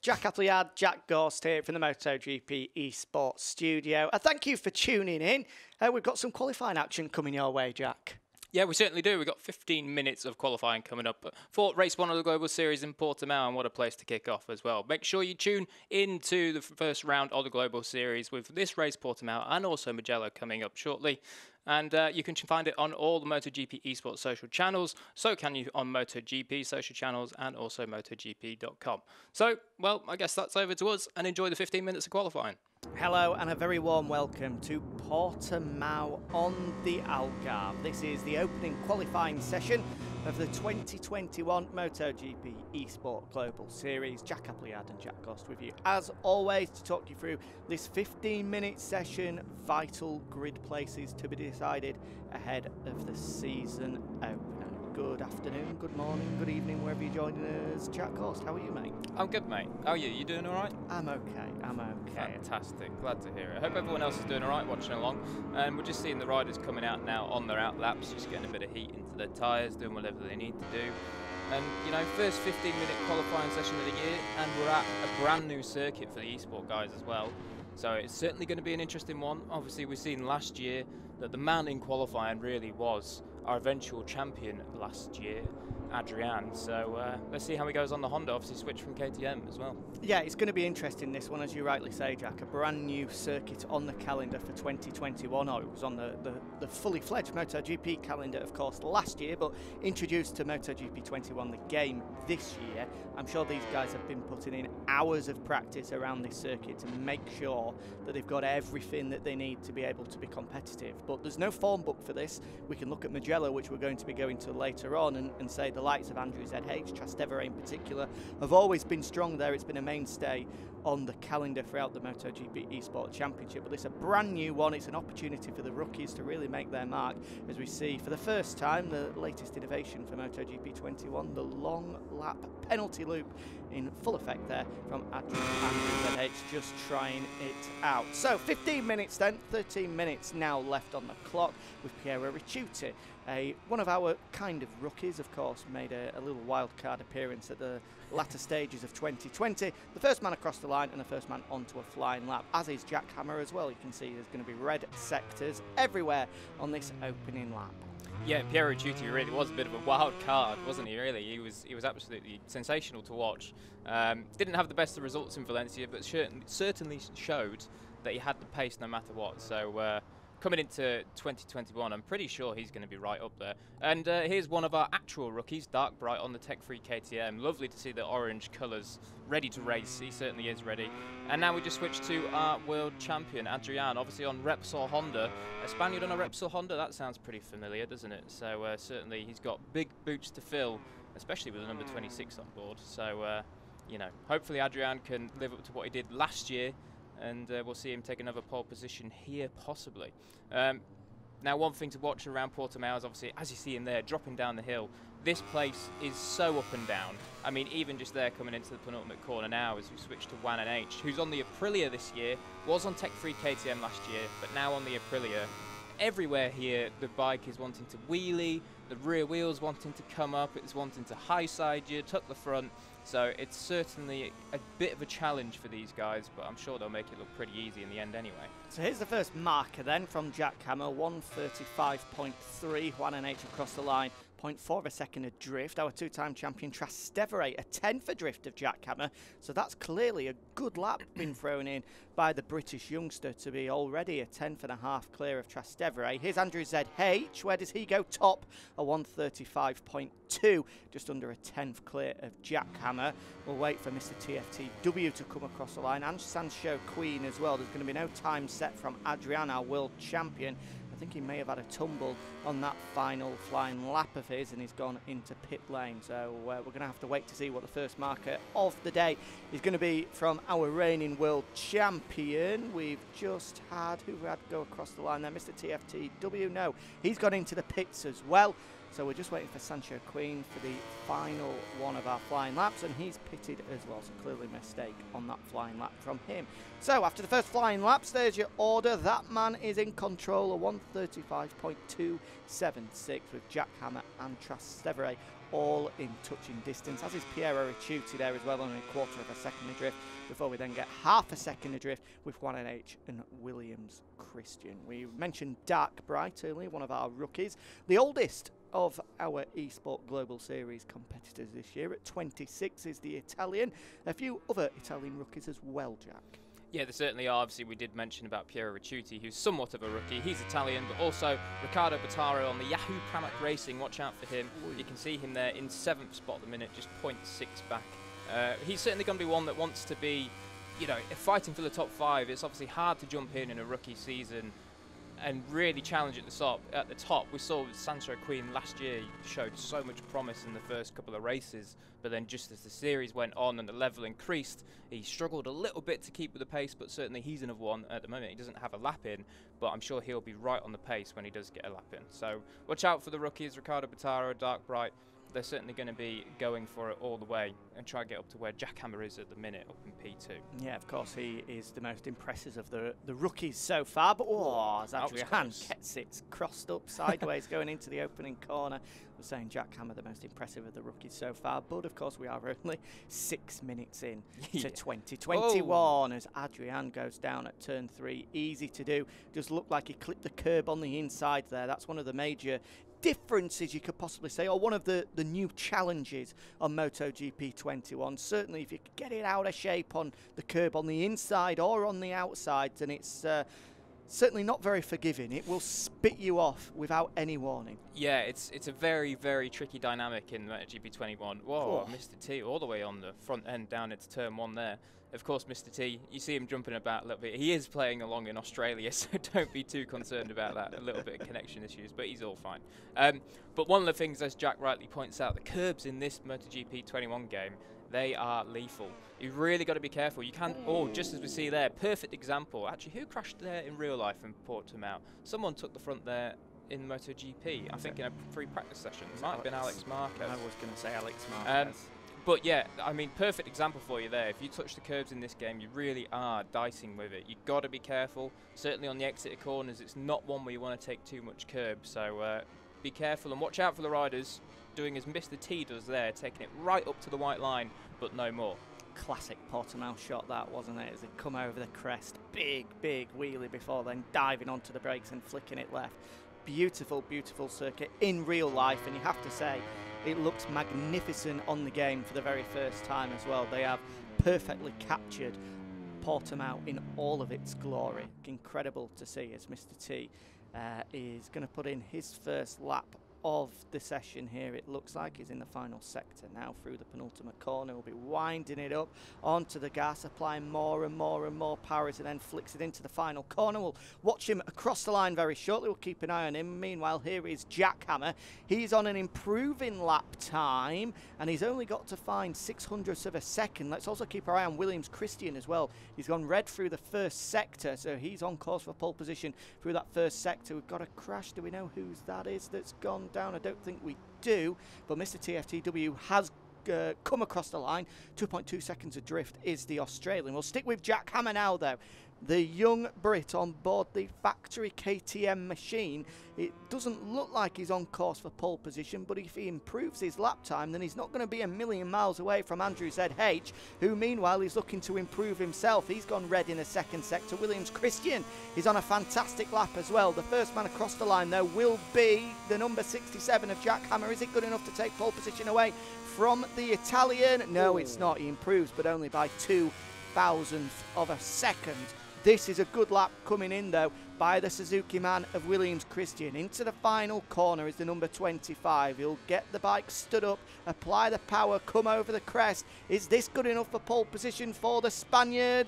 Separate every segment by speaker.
Speaker 1: Jack Appleyard, Jack Gorst here from the MotoGP eSport studio. Thank you for tuning in. We've got some qualifying action coming your way, Jack.
Speaker 2: Yeah, we certainly do. We've got 15 minutes of qualifying coming up for Race 1 of the Global Series in Portimao, and what a place to kick off as well. Make sure you tune into the first round of the Global Series with this race, Portimao, and also Mugello coming up shortly. And you can find it on all the MotoGP eSports social channels. So can you on MotoGP social channels and also MotoGP.com. So, well, I guess that's over to us, and enjoy the 15 minutes of qualifying.
Speaker 1: Hello and a very warm welcome to Portimao on the Algarve. This is the opening qualifying session of the 2021 MotoGP eSport Global Series. Jack Appleyard and Jack Gorst with you, as always, to talk you through this 15-minute session. Vital grid places to be decided ahead of the season opener. Good afternoon, good morning, good evening, wherever you're joining us. Jack Gorst, how are you, mate?
Speaker 2: I'm good, mate. How are you? You doing all right?
Speaker 1: I'm okay, I'm okay.
Speaker 2: Fantastic. Glad to hear it. I hope everyone else is doing all right, watching along. And we're just seeing the riders coming out now on their out laps, just getting a bit of heat into their tyres, doing whatever they need to do. And, you know, first 15-minute qualifying session of the year, and we're at a brand new circuit for the eSport guys as well. So it's certainly going to be an interesting one. Obviously, we've seen last year that the man in qualifying really was our eventual champion last year, Adrian. So let's see how he goes on the Honda. Obviously switched from KTM as well.
Speaker 1: Yeah, it's going to be interesting, this one, as you rightly say, Jack. A brand new circuit on the calendar for 2021. Or it was on the fully fledged MotoGP calendar, of course, last year, but introduced to MotoGP 21, the game, this year. I'm sure these guys have been putting in hours of practice around this circuit to make sure that they've got everything that they need to be able to be competitive. But there's no form book for this. We can look at Mugello, which we're going to be going to later on, and say the likes of Andrew ZH, Trastevere in particular, have always been strong there. It's been a mainstay on the calendar throughout the MotoGP eSport Championship, but it's a brand new one. It's an opportunity for the rookies to really make their mark, as we see for the first time the latest innovation for MotoGP 21, the long lap penalty loop in full effect there from Andrew ZH, just trying it out. So 15 minutes then, 13 minutes now left on the clock with Piero Ricciuti. One of our kind of rookies, of course, made a little wild card appearance at the latter stages of 2020. The first man across the line and the first man onto a flying lap, as is Jack Hammer as well. You can see there's going to be red sectors everywhere on this opening lap.
Speaker 2: Yeah, Piero Ricciuti really was a bit of a wild card, wasn't he, really? He was absolutely sensational to watch. Didn't have the best of results in Valencia, but certainly showed that he had the pace no matter what. So coming into 2021, I'm pretty sure he's going to be right up there. And here's one of our actual rookies, Dark Bright on the Tech-Free KTM. Lovely to see the orange colours ready to race. He certainly is ready. And now we just switch to our world champion, Adrian, obviously on Repsol Honda. A Spaniard on a Repsol Honda, that sounds pretty familiar, doesn't it? So certainly he's got big boots to fill, especially with the number 26 on board. So, you know, hopefully Adrian can live up to what he did last year, and we'll see him take another pole position here, possibly. Now, one thing to watch around Portimao is obviously, as you see him there, dropping down the hill. This place is so up and down. I mean, even just there coming into the penultimate corner now as we switch to Juan and H, who's on the Aprilia this year, was on Tech-Free KTM last year, but now on the Aprilia. Everywhere here, the bike is wanting to wheelie, the rear wheel's wanting to come up, it's wanting to high side you, tuck the front. So it's certainly a bit of a challenge for these guys, but I'm sure they'll make it look pretty easy in the end anyway. So
Speaker 1: here's the first marker then from Jack Hammer, 1:35.3, Juan and H across the line. 0.4 of a second adrift. Our two-time champion Trastevere, a 10th adrift of Jack Hammer. So that's clearly a good lap been thrown in by the British youngster to be already a 10.5 clear of Trastevere. Here's Andrew ZH. Where does he go? Top, a 1:35.2, just under a 10th clear of Jack Hammer. We'll wait for Mr. TFTW to come across the line, and Sancho Queen as well. There's going to be no time set from Adrian, our world champion. I think he may have had a tumble on that final flying lap of his, and he's gone into pit lane. So we're going to have to wait to see what the first marker of the day is going to be from our reigning world champion. We've just had, who had go across the line there? Mr. TFTW. No, he's gone into the pits as well. So we're just waiting for Sancho Queen for the final one of our flying laps, and he's pitted as well, so clearly a mistake on that flying lap from him. So after the first flying laps, there's your order. That man is in control, a 135.276 with Jack Hammer and Trastevere all in touching distance, as is Piero Ricciuti there as well, only a quarter of a second adrift, before we then get half a second adrift with Juan H and Williams Christian. We mentioned Dark Bright earlier, one of our rookies, the oldest of our eSport Global Series competitors this year. At 26 is the Italian. A few other Italian rookies as well, Jack.
Speaker 2: Yeah, there certainly are. Obviously, we did mention about Piero Ricciuti, who's somewhat of a rookie. He's Italian, but also Riccardo Bottaro on the Yahoo Pramac Racing. Watch out for him. Ooh. You can see him there in 7th spot at the minute, just 0.6 back. He's certainly going to be one that wants to be, you know, fighting for the top 5. It's obviously hard to jump in a rookie season and really challenge at the top. We saw Sancho Queen last year showed so much promise in the first couple of races, but then just as the series went on and the level increased, he struggled a little bit to keep with the pace, but certainly he's another one at the moment. He doesn't have a lap in, but I'm sure he'll be right on the pace when he does get a lap in. So watch out for the rookies, Riccardo Bottaro, Dark Bright. They're certainly going to be going for it all the way and try to get up to where Jack Hammer is at the minute, up in P2.
Speaker 1: Yeah, of course, he is the most impressive of the rookies so far. But as Adrian gets it crossed up sideways going into the opening corner. We're saying Jack Hammer the most impressive of the rookies so far. But of course, we are only 6 minutes in to 2021 as Adrian goes down at turn 3. Easy to do. Just looked like he clipped the curb on the inside there. That's one of the major differences you could possibly say, or one of the new challenges on MotoGP 21. Certainly if you could get it out of shape on the curb on the inside or on the outside, then it's certainly not very forgiving. It will spit you off without any warning.
Speaker 2: Yeah, it's a very, very tricky dynamic in MotoGP 21. Whoa, Mr. T all the way on the front end down into turn 1 there. Of course, Mr. T, you see him jumping about a little bit. He is playing along in Australia, so don't be too concerned about that. A little bit of connection issues, but he's all fine. But one of the things, as Jack rightly points out, the curbs in this MotoGP 21 game, they are lethal. You've really got to be careful. You can't, just as we see there, perfect example. Actually, who crashed there in real life in Portimao? Someone took the front there in MotoGP, I think in a free practice session. It might have been Alex Marquez.
Speaker 1: I was going to say Alex Marquez.
Speaker 2: But yeah, I mean, perfect example for you there. If you touch the curbs in this game, you really are dicing with it. You've got to be careful. Certainly on the exit corners, it's not one where you want to take too much curb. So be careful and watch out for the riders doing as Mr. T does there, taking it right up to the white line, but no more.
Speaker 1: Classic Portimao shot that, wasn't it? As they come over the crest, big wheelie before then diving onto the brakes and flicking it left. Beautiful, beautiful circuit in real life, and you have to say, it looks magnificent on the game for the very first time as well. They have perfectly captured Portimao in all of its glory. Incredible to see as Mr. T is going to put in his first lap of the session here. It looks like he's in the final sector now through the penultimate corner. We'll be winding it up onto the gas, applying more and more power as he then flicks it into the final corner. We'll watch him across the line very shortly. We'll keep an eye on him. Meanwhile, here is Jack Hammer. He's on an improving lap time and he's only got to find 600ths of a second. Let's also keep our eye on Williams Christian as well. He's gone red through the first sector, so he's on course for pole position through that first sector. We've got a crash. Do we know whose that is that's gone down? I don't think we do, but Mr. TFTW has come across the line. 2.2 seconds adrift is the Australian. We'll stick with Jack Hammer now though. The young Brit on board the factory KTM machine. It doesn't look like he's on course for pole position, but if he improves his lap time, then he's not going to be a million miles away from Andrew ZH, who meanwhile is looking to improve himself. He's gone red in the second sector. Williams Christian is on a fantastic lap as well. The first man across the line though will be the number 67 of Jack Hammer. Is it good enough to take pole position away from the Italian? No, it's not. He improves, but only by 0.002 of a second. This is a good lap coming in though by the Suzuki man of Williams Christian. Into the final corner is the number 25. He'll get the bike stood up, apply the power, come over the crest. Is this good enough for pole position for the Spaniard?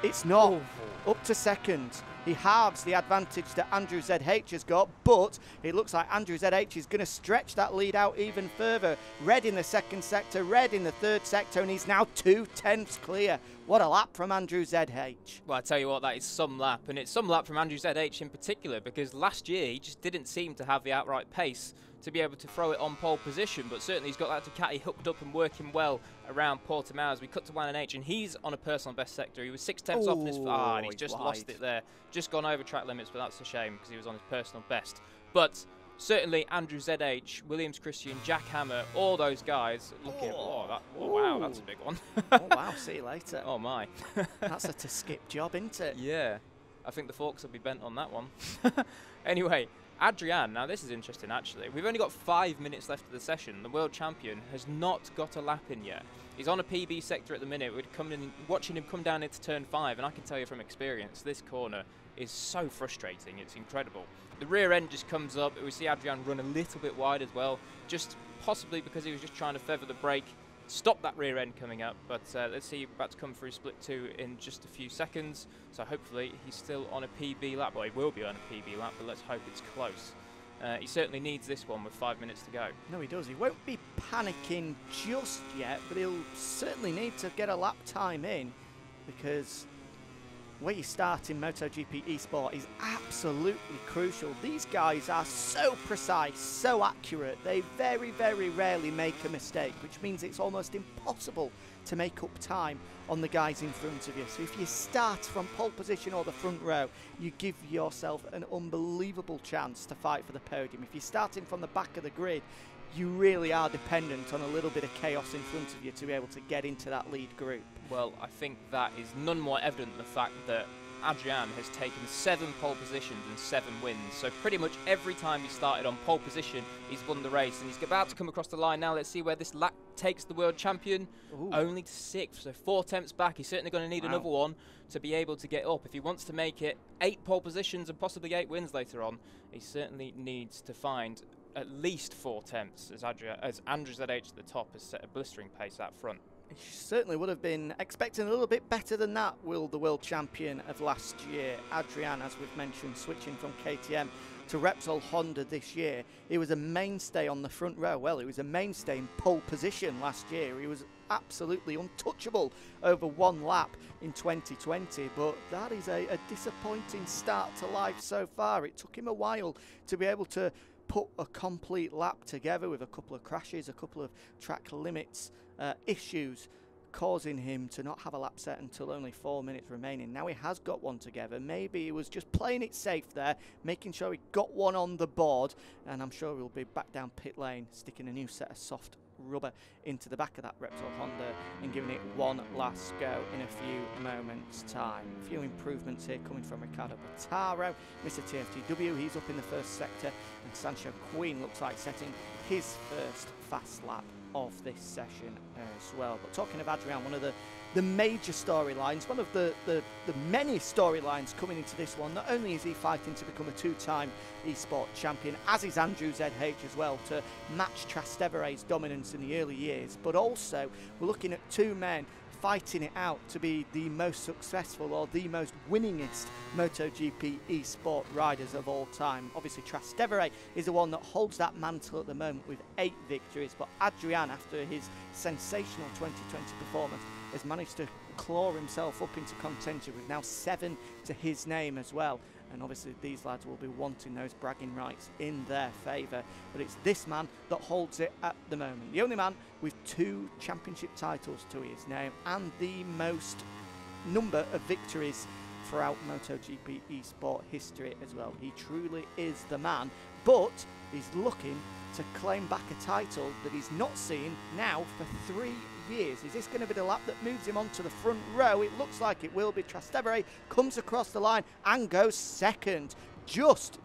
Speaker 1: It's not. Up to second. He halves the advantage that Andrew ZH has got, but it looks like Andrew ZH is going to stretch that lead out even further. Red in the second sector, Red in the third sector, and he's now 2/10 clear. What a lap from Andrew ZH.
Speaker 2: Well, I tell you what, that is some lap, and it's some lap from Andrew ZH in particular, because last year he just didn't seem to have the outright pace to be able to throw it on pole position, but certainly he's got that Ducati hooked up and working well around Portimao as we cut to YNH, and he's on a personal best sector. He was 6/10 off this, and he's just lost it there. Just gone over track limits, but that's a shame because he was on his personal best. But certainly Andrew ZH, Williams Christian, Jack Hammer, all those guys. Look at wow, that's a big one.
Speaker 1: Oh wow, see you later.
Speaker 2: Oh my.
Speaker 1: That's a to skip job, isn't it?
Speaker 2: Yeah, I think the forks will be bent on that one. Anyway, Adrian, now this is interesting actually. We've only got 5 minutes left of the session. The world champion has not got a lap in yet. He's on a PB sector at the minute. We're watching him come down into turn 5, and I can tell you from experience, this corner is so frustrating. It's incredible. The rear end just comes up. We see Adrian run a little bit wide as well, just possibly because he was just trying to feather the brake, stop that rear end coming up. But let's see, about to come through split 2 in just a few seconds. So hopefully he's still on a PB lap. Well, he will be on a PB lap, but let's hope it's close. He certainly needs this one with 5 minutes to go.
Speaker 1: No, he does. He won't be panicking just yet, but he'll certainly need to get a lap time in, because where you start in MotoGP eSport is absolutely crucial. These guys are so precise, so accurate. They very, very rarely make a mistake, which means it's almost impossible to make up time on the guys in front of you. So if you start from pole position or the front row, you give yourself an unbelievable chance to fight for the podium. If you're starting from the back of the grid, you really are dependent on a little bit of chaos in front of you to be able to get into that lead group.
Speaker 2: Well, I think that is none more evident than the fact that Adrian has taken 7 pole positions and 7 wins. So pretty much every time he started on pole position, he's won the race. And he's about to come across the line now. Let's see where this lap takes the world champion.
Speaker 1: Ooh.
Speaker 2: Only to 6th, so 4 attempts back. He's certainly going to need another one to be able to get up. If he wants to make it 8 pole positions and possibly 8 wins later on, he certainly needs to find at least 4 attempts, as Andrew ZH at the top has set a blistering pace out front.
Speaker 1: He certainly would have been expecting a little bit better than that, will the world champion of last year. Adrian, as we've mentioned, switching from KTM to Repsol Honda this year. He was a mainstay on the front row. Well, he was a mainstay in pole position last year. He was absolutely untouchable over 1 lap in 2020, but that is a disappointing start to life so far. It took him a while to be able to put a complete lap together, with a couple of crashes, a couple of track limits issues, causing him to not have a lap set until only 4 minutes remaining. Now he has got one together. Maybe he was just playing it safe there, making sure he got one on the board, and I'm sure he'll be back down pit lane, sticking a new set of soft rubber into the back of that Repsol Honda and giving it one last go in a few moments time. A few improvements here coming from Ricardo Bottaro, Mr. TFTW, he's up in the first sector, and Sancho Queen looks like setting his first fast lap of this session as well. But talking of Adrian, one of the major storylines, one of the many storylines coming into this one, not only is he fighting to become a 2-time eSport champion, as is Andrew ZH as well, to match Trastevere's dominance in the early years, but also we're looking at 2 men fighting it out to be the most successful or the most winningest MotoGP eSport riders of all time. Obviously Trastevere is the one that holds that mantle at the moment with 8 victories, but Adrian, after his sensational 2020 performance, has managed to claw himself up into contention with now 7 to his name as well. And obviously these lads will be wanting those bragging rights in their favour. But it's this man that holds it at the moment. The only man with 2 championship titles to his name and the most number of victories throughout MotoGP eSport history as well. He truly is the man, but he's looking to claim back a title that he's not seen now for 3 years. Is this going to be the lap that moves him onto the front row? It looks like it will be. Trastevere comes across the line and goes second, just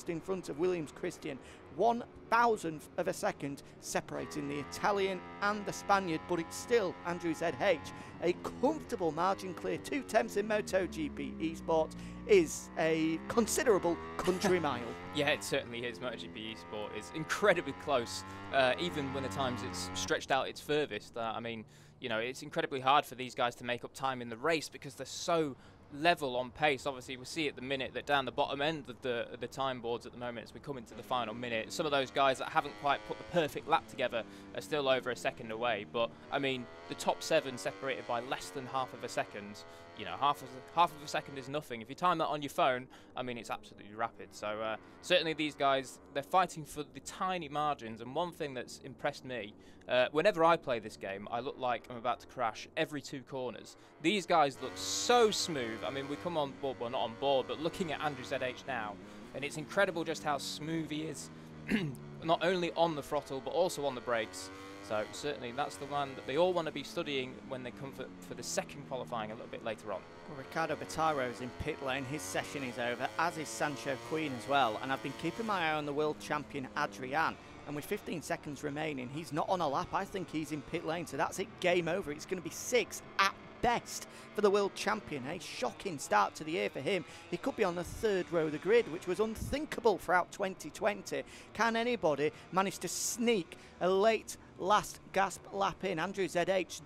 Speaker 1: in front of Williams Christian. 1,000th of a second separating the Italian and the Spaniard, but it's still Andrew ZH. A comfortable margin clear. 2 attempts in MotoGP eSport is a considerable country mile.
Speaker 2: Yeah, it certainly is. MotoGP eSport is incredibly close, even when at times it's stretched out its furthest. I mean, you know, it's incredibly hard for these guys to make up time in the race because they're so level on pace. Obviously, we see at the minute that down the bottom end of the time boards at the moment, as we come into the final minute, some of those guys that haven't quite put the perfect lap together are still over a second away. But I mean, the top 7 separated by less than half of a second. You know, half of a second is nothing. If you time that on your phone, I mean, it's absolutely rapid. So certainly these guys, they're fighting for the tiny margins. And one thing that's impressed me, whenever I play this game, I look like I'm about to crash every 2 corners. These guys look so smooth. I mean, we come on board, well, not on board, but looking at Andrew ZH now, and it's incredible just how smooth he is, not only on the throttle, but also on the brakes. So certainly that's the one that they all want to be studying when they come for the second qualifying a little bit later on.
Speaker 1: Well, Ricardo Bottaro is in pit lane. His session is over, as is Sancho Queen as well. And I've been keeping my eye on the world champion Adrian. And with 15 seconds remaining, he's not on a lap. I think he's in pit lane. So that's it, game over. It's going to be 6 at best for the world champion. A shocking start to the year for him. He could be on the 3rd row of the grid, which was unthinkable throughout 2020. Can anybody manage to sneak a late last gasp lap in? Andrew ZH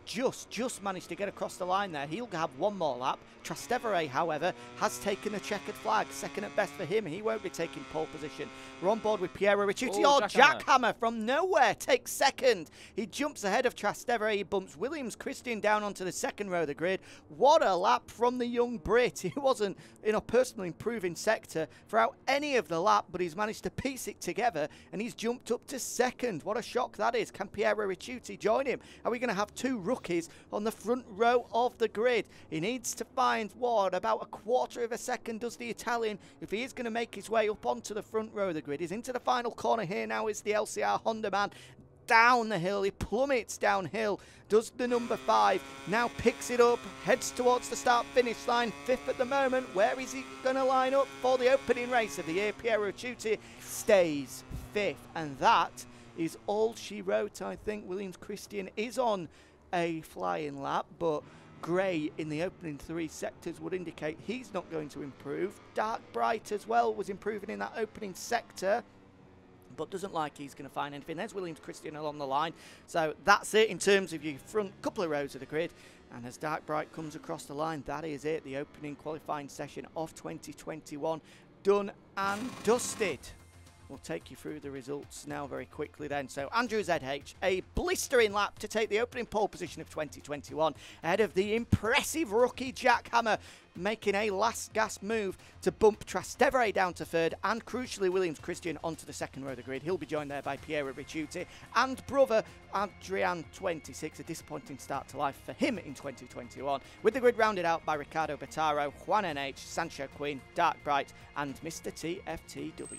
Speaker 1: just managed to get across the line there. He'll have one more lap. Trastevere, however, has taken the checkered flag. Second at best for him. He won't be taking pole position. We're on board with Piero Ricciuti. Oh, Jackhammer from nowhere takes second. He jumps ahead of Trastevere. He bumps Williams Christian down onto the 2nd row of the grid. What a lap from the young Brit. He wasn't in a personal improving sector throughout any of the lap, but he's managed to piece it together and he's jumped up to 2nd. What a shock that is. Can Piero Ricciuti join him? Are we going to have 2 rookies on the front row of the grid? He needs to find what, about a quarter of a second does the Italian, if he is going to make his way up onto the front row of the grid. He's into the final corner here now. Is the LCR Honda man down the hill. He plummets downhill. Does the number 5, now picks it up, heads towards the start finish line, 5th at the moment. Where is he going to line up for the opening race of the year? Piero Ricciuti stays 5th, and that is all she wrote. I think Williams Christian is on a flying lap, but Gray in the opening 3 sectors would indicate he's not going to improve. Dark Bright as well was improving in that opening sector, but doesn't like he's going to find anything. There's Williams Christian along the line. So that's it in terms of your front couple of rows of the grid. And as Dark Bright comes across the line, that is it. The opening qualifying session of 2021 done and dusted. We'll take you through the results now very quickly then. So Andrew ZH, a blistering lap to take the opening pole position of 2021 ahead of the impressive rookie Jackhammer, making a last gasp move to bump Trastevere down to 3rd and crucially Williams Christian onto the 2nd row of the grid. He'll be joined there by Piero Ricciuti and brother Adrian 26. A disappointing start to life for him in 2021, with the grid rounded out by Ricardo Bottaro, Juan NH, Sancho Queen, Dark Bright and Mr. TFTW.